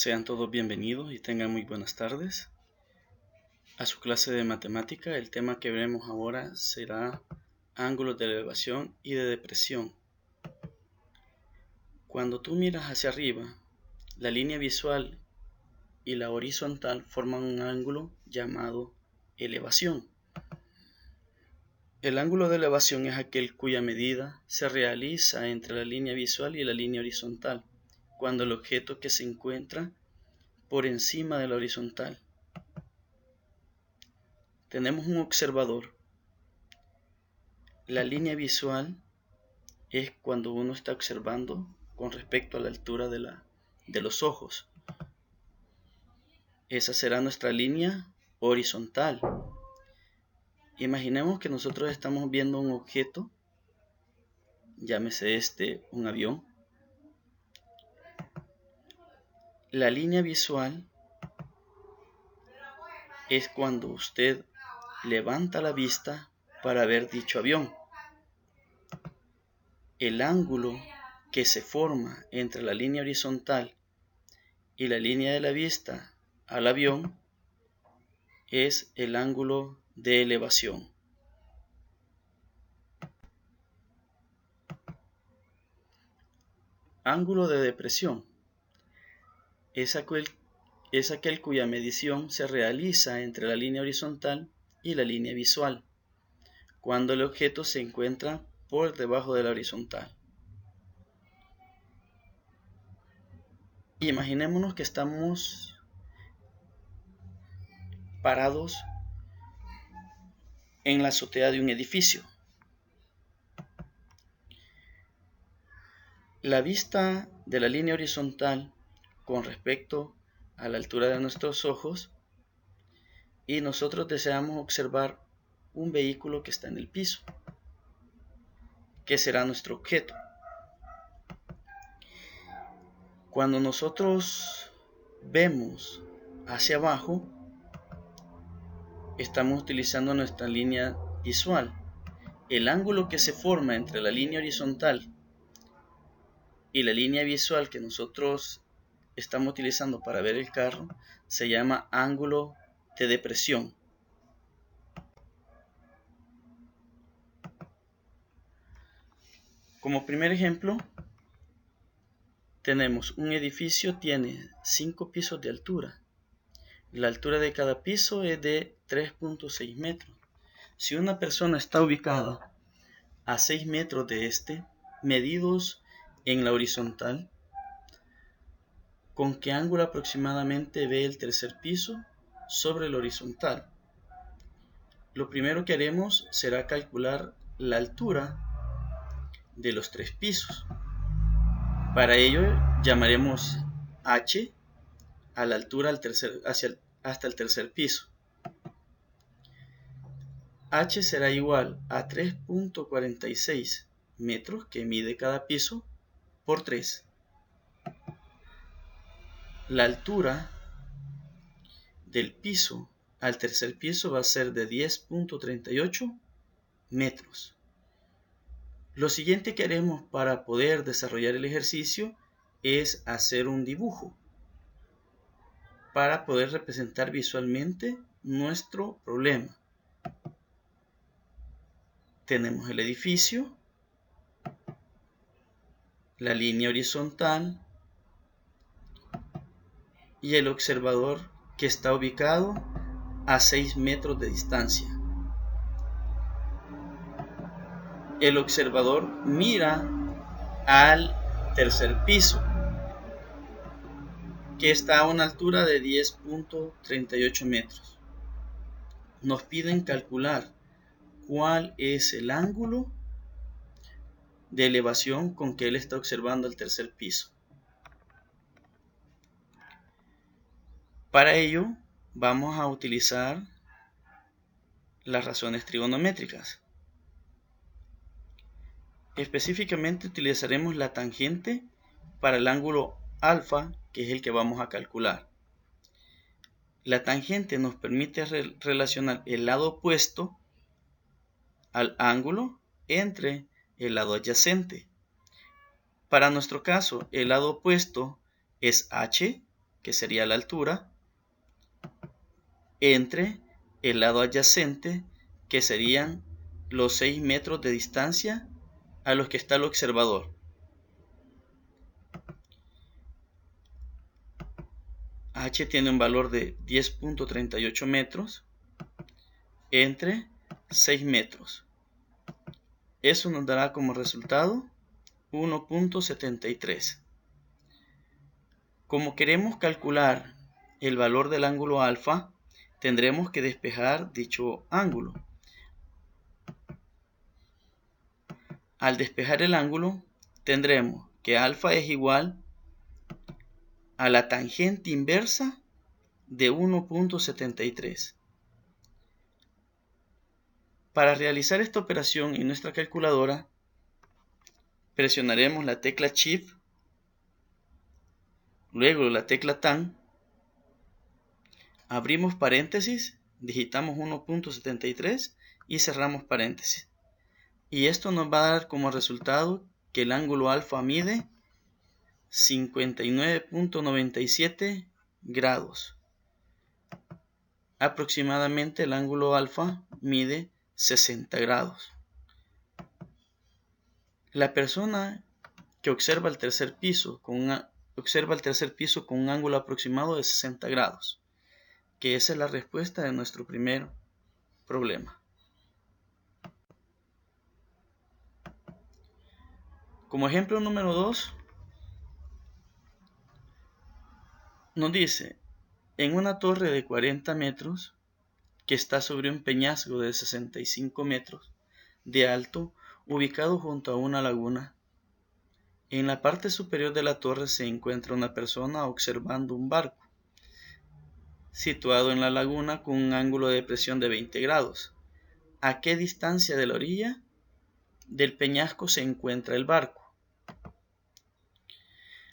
Sean todos bienvenidos y tengan muy buenas tardes. A su clase de matemática, el tema que veremos ahora será ángulos de elevación y de depresión. Cuando tú miras hacia arriba, la línea visual y la horizontal forman un ángulo llamado elevación. El ángulo de elevación es aquel cuya medida se realiza entre la línea visual y la línea horizontal, cuando el objeto que se encuentra por encima de la horizontal. Tenemos un observador. La línea visual es cuando uno está observando con respecto a la altura de los ojos. Esa será nuestra línea horizontal. Imaginemos que nosotros estamos viendo un objeto, llámese un avión. La línea visual es cuando usted levanta la vista para ver dicho avión. El ángulo que se forma entre la línea horizontal y la línea de la vista al avión es el ángulo de elevación. Ángulo de depresión es aquel cuya medición se realiza entre la línea horizontal y la línea visual, cuando el objeto se encuentra por debajo de la horizontal. Imaginémonos que estamos parados en la azotea de un edificio. La vista de la línea horizontal con respecto a la altura de nuestros ojos, y nosotros deseamos observar un vehículo que está en el piso, que será nuestro objeto. Cuando nosotros vemos hacia abajo, estamos utilizando nuestra línea visual. El ángulo que se forma entre la línea horizontal y la línea visual que nosotros estamos utilizando para ver el carro se llama ángulo de depresión. Como primer ejemplo, tenemos un edificio, tiene 5 pisos de altura. La altura de cada piso es de 3.6 metros. Si una persona está ubicada a 6 metros de medidos en la horizontal, ¿con qué ángulo aproximadamente ve el tercer piso sobre el horizontal? Lo primero que haremos será calcular la altura de los 3 pisos. Para ello llamaremos h a la altura hasta el tercer piso. H será igual a 3.46 metros que mide cada piso por 3. La altura del piso al tercer piso va a ser de 10.38 metros. Lo siguiente que haremos para poder desarrollar el ejercicio es hacer un dibujo para poder representar visualmente nuestro problema. Tenemos el edificio, la línea horizontal y el observador que está ubicado a 6 metros de distancia. El observador mira al tercer piso, que está a una altura de 10.38 metros. Nos piden calcular cuál es el ángulo de elevación con que él está observando el tercer piso. Para ello vamos a utilizar las razones trigonométricas. Específicamente utilizaremos la tangente para el ángulo alfa, que es el que vamos a calcular. La tangente nos permite relacionar el lado opuesto al ángulo entre el lado adyacente. Para nuestro caso, el lado opuesto es h que sería la altura, entre el lado adyacente, que serían los 6 metros de distancia a los que está el observador. H tiene un valor de 10.38 metros entre 6 metros. Eso nos dará como resultado 1.73. Como queremos calcular el valor del ángulo alfa, tendremos que despejar dicho ángulo. Al despejar el ángulo, tendremos que alfa es igual a la tangente inversa de 1.73. Para realizar esta operación en nuestra calculadora, presionaremos la tecla Shift, luego la tecla Tan, abrimos paréntesis, digitamos 1.73 y cerramos paréntesis. Y esto nos va a dar como resultado que el ángulo alfa mide 59.97 grados. Aproximadamente el ángulo alfa mide 60 grados. La persona que observa el tercer piso con un ángulo aproximado de 60 grados, que esa es la respuesta de nuestro primer problema. Como ejemplo número 2, nos dice, en una torre de 40 metros que está sobre un peñasco de 65 metros de alto, ubicado junto a una laguna, en la parte superior de la torre se encuentra una persona observando un barco situado en la laguna con un ángulo de depresión de 20 grados. ¿A qué distancia de la orilla del peñasco se encuentra el barco?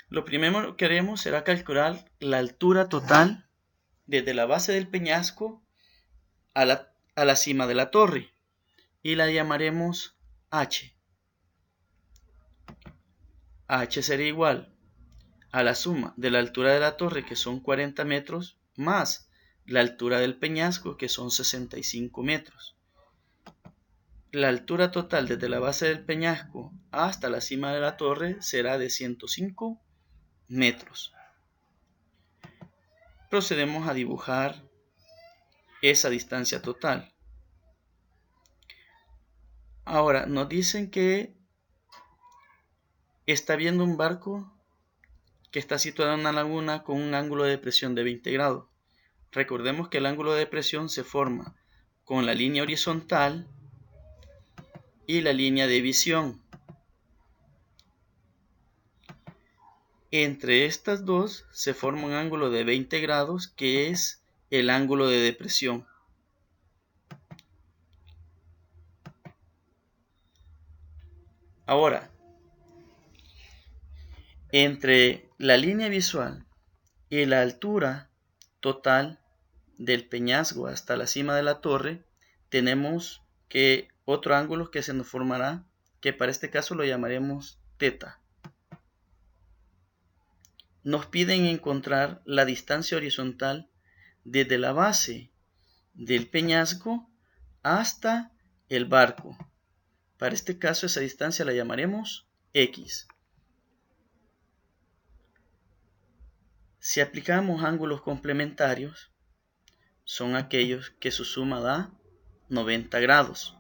Lo primero que haremos será calcular la altura total desde la base del peñasco a la cima de la torre y la llamaremos H. H será igual a la suma de la altura de la torre, que son 40 metros, más la altura del peñasco, que son 65 metros. La altura total desde la base del peñasco hasta la cima de la torre será de 105 metros. Procedemos a dibujar esa distancia total. Ahora nos dicen que está viendo un barco que está situado en una laguna con un ángulo de depresión de 20 grados. Recordemos que el ángulo de depresión se forma con la línea horizontal y la línea de visión. Entre estas dos se forma un ángulo de 20 grados, que es el ángulo de depresión. Ahora, entre la línea visual y la altura total del peñasco hasta la cima de la torre, tenemos que otro ángulo que se nos formará, que para este caso lo llamaremos teta. Nos piden encontrar la distancia horizontal desde la base del peñasco hasta el barco. Para este caso esa distancia la llamaremos X. Si aplicamos ángulos complementarios, son aquellos que su suma da 90 grados.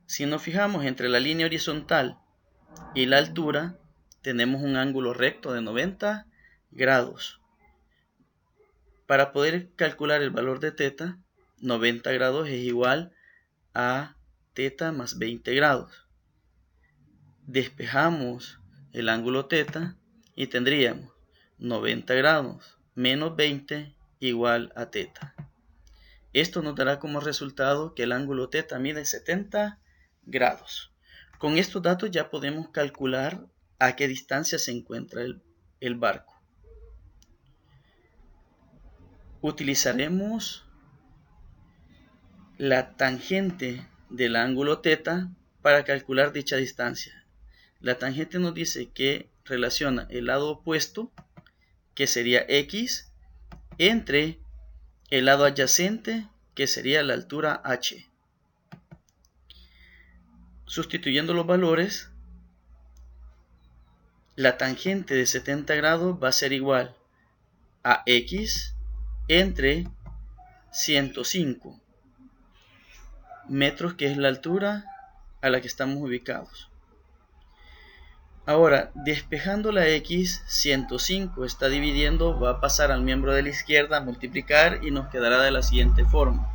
Si nos fijamos entre la línea horizontal y la altura, tenemos un ángulo recto de 90 grados. Para poder calcular el valor de teta, 90 grados es igual a teta más 20 grados. Despejamos el ángulo teta y tendríamos 90 grados menos 20 igual a teta. Esto nos dará como resultado que el ángulo teta mide 70 grados. Con estos datos ya podemos calcular a qué distancia se encuentra el barco. Utilizaremos la tangente del ángulo teta para calcular dicha distancia. La tangente nos dice que relaciona el lado opuesto, que sería X, entre el lado adyacente, que sería la altura H. Sustituyendo los valores, la tangente de 70 grados va a ser igual a X entre 105 metros, que es la altura a la que estamos ubicados. Ahora, despejando la X, 105 está dividiendo, va a pasar al miembro de la izquierda a multiplicar y nos quedará de la siguiente forma.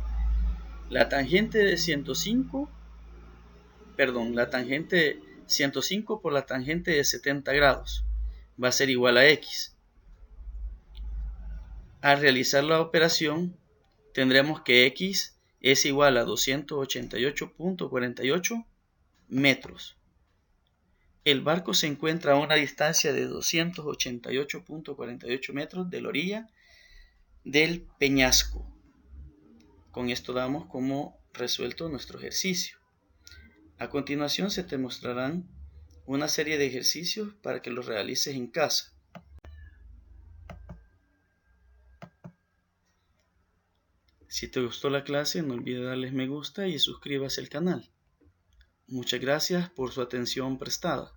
La tangente de 105 por la tangente de 70 grados va a ser igual a X. Al realizar la operación, tendremos que X es igual a 288.48 metros. El barco se encuentra a una distancia de 288.48 metros de la orilla del peñasco. Con esto damos como resuelto nuestro ejercicio. A continuación se te mostrarán una serie de ejercicios para que los realices en casa. Si te gustó la clase, no olvides darles me gusta y suscríbase al canal. Muchas gracias por su atención prestada.